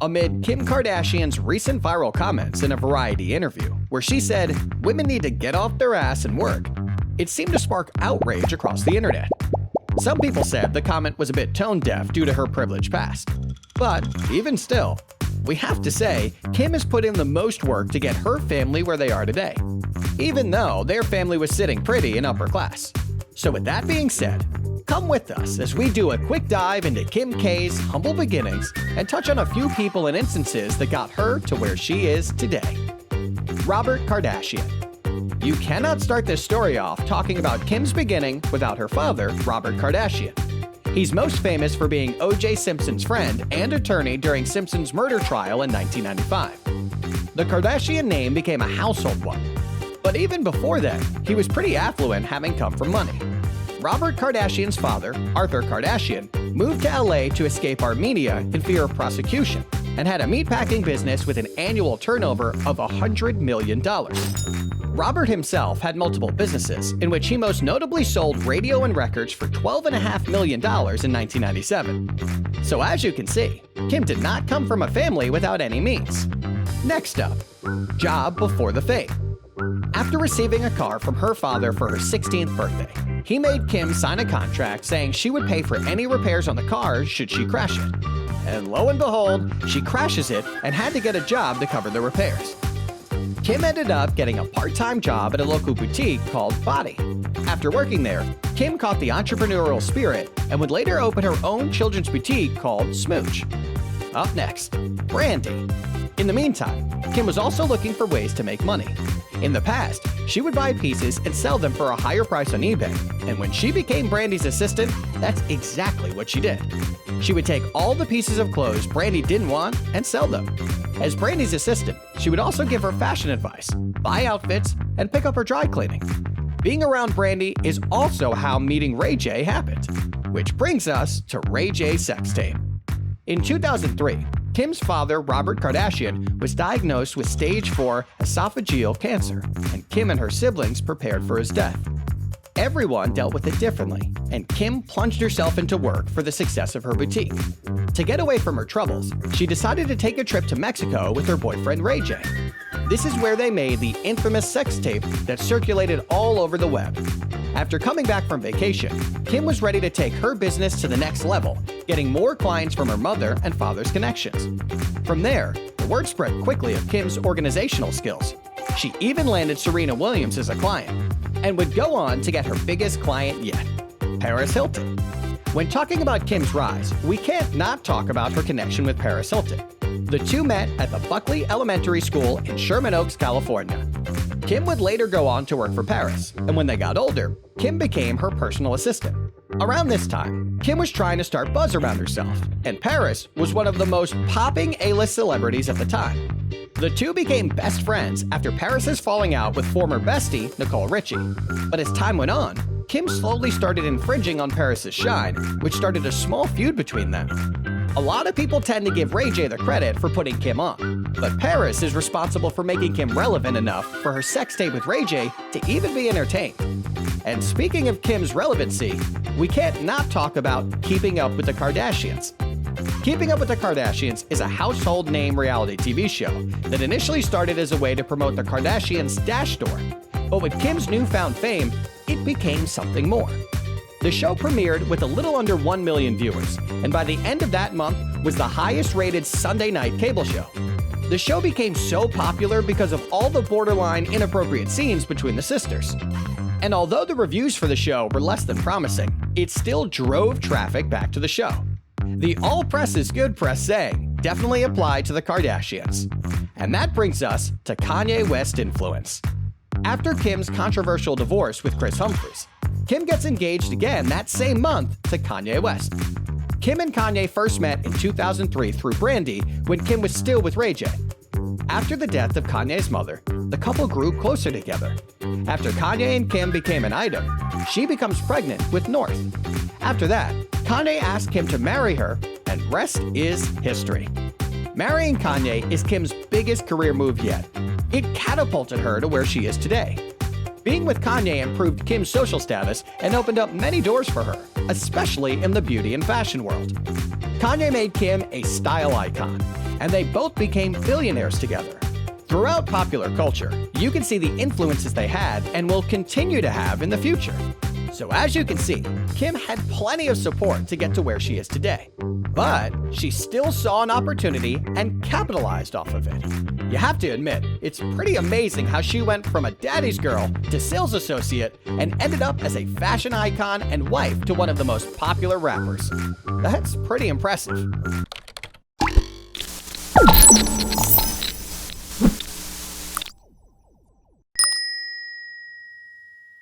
amid Kim Kardashian's recent viral comments in a Variety interview, where she said women need to get off their ass and work. It seemed to spark outrage across the internet. Some people said the comment was a bit tone-deaf due to her privileged past. But even still, we have to say Kim has put in the most work to get her family where they are today, even though their family was sitting pretty and upper class. So with that being said, come with us as we do a quick dive into Kim K's humble beginnings and touch on a few people and instances that got her to where she is today. Robert Kardashian. You cannot start this story off talking about Kim's beginning without her father, Robert Kardashian. He's most famous for being O.J. Simpson's friend and attorney during Simpson's murder trial in 1995. The Kardashian name became a household one. But even before then, he was pretty affluent, having come from money. Robert Kardashian's father, Arthur Kardashian, moved to LA to escape Armenia in fear of prosecution and had a meatpacking business with an annual turnover of $100 million. Robert himself had multiple businesses, in which he most notably sold radio and records for $12.5 million in 1997. So as you can see, Kim did not come from a family without any means. Next up, job before the fame. After receiving a car from her father for her 16th birthday, he made Kim sign a contract saying she would pay for any repairs on the car should she crash it. And lo and behold, she crashes it and had to get a job to cover the repairs. Kim ended up getting a part-time job at a local boutique called Body. After working there, Kim caught the entrepreneurial spirit and would later open her own children's boutique called Smooch. Up next, Brandy. In the meantime, Kim was also looking for ways to make money. In the past, she would buy pieces and sell them for a higher price on eBay, and when she became Brandy's assistant, that's exactly what she did. She would take all the pieces of clothes Brandy didn't want and sell them. As Brandy's assistant, she would also give her fashion advice, buy outfits, and pick up her dry cleaning. Being around Brandy is also how meeting Ray J happened, which brings us to Ray J's sex tape. In 2003, Kim's father, Robert Kardashian, was diagnosed with stage 4 esophageal cancer, and Kim and her siblings prepared for his death. Everyone dealt with it differently, and Kim plunged herself into work for the success of her boutique. To get away from her troubles, she decided to take a trip to Mexico with her boyfriend Ray J. This is where they made the infamous sex tape that circulated all over the web. After coming back from vacation, Kim was ready to take her business to the next level, getting more clients from her mother and father's connections. From there, the word spread quickly of Kim's organizational skills. She even landed Serena Williams as a client, and would go on to get her biggest client yet, Paris Hilton. When talking about Kim's rise, we can't not talk about her connection with Paris Hilton. The two met at the Buckley Elementary School in Sherman Oaks, California. Kim would later go on to work for Paris, and when they got older, Kim became her personal assistant. Around this time, Kim was trying to start buzz around herself, and Paris was one of the most popping A-list celebrities at the time. The two became best friends after Paris's falling out with former bestie Nicole Richie. But as time went on, Kim slowly started infringing on Paris's shine, which started a small feud between them. A lot of people tend to give Ray J the credit for putting Kim on, but Paris is responsible for making Kim relevant enough for her sex tape with Ray J to even be entertained. And speaking of Kim's relevancy, we can't not talk about Keeping Up with the Kardashians. Keeping Up with the Kardashians is a household name reality TV show that initially started as a way to promote the Kardashians' Dash store. But with Kim's newfound fame, it became something more. The show premiered with a little under 1 million viewers, and by the end of that month was the highest-rated Sunday night cable show. The show became so popular because of all the borderline inappropriate scenes between the sisters. And although the reviews for the show were less than promising, it still drove traffic back to the show. The all press is good press saying definitely applied to the Kardashians. And that brings us to Kanye West influence. After Kim's controversial divorce with Kris Humphries, Kim gets engaged again that same month to Kanye West. Kim and Kanye first met in 2003 through Brandy when Kim was still with Ray J. After the death of Kanye's mother, the couple grew closer together. After Kanye and Kim became an item, she becomes pregnant with North. After that, Kanye asked Kim to marry her, and rest is history. Marrying Kanye is Kim's biggest career move yet. It catapulted her to where she is today. Being with Kanye improved Kim's social status and opened up many doors for her, especially in the beauty and fashion world. Kanye made Kim a style icon, and they both became billionaires together. Throughout popular culture, you can see the influences they had and will continue to have in the future. So as you can see, Kim had plenty of support to get to where she is today. But she still saw an opportunity and capitalized off of it. You have to admit, it's pretty amazing how she went from a daddy's girl to sales associate and ended up as a fashion icon and wife to one of the most popular rappers. That's pretty impressive.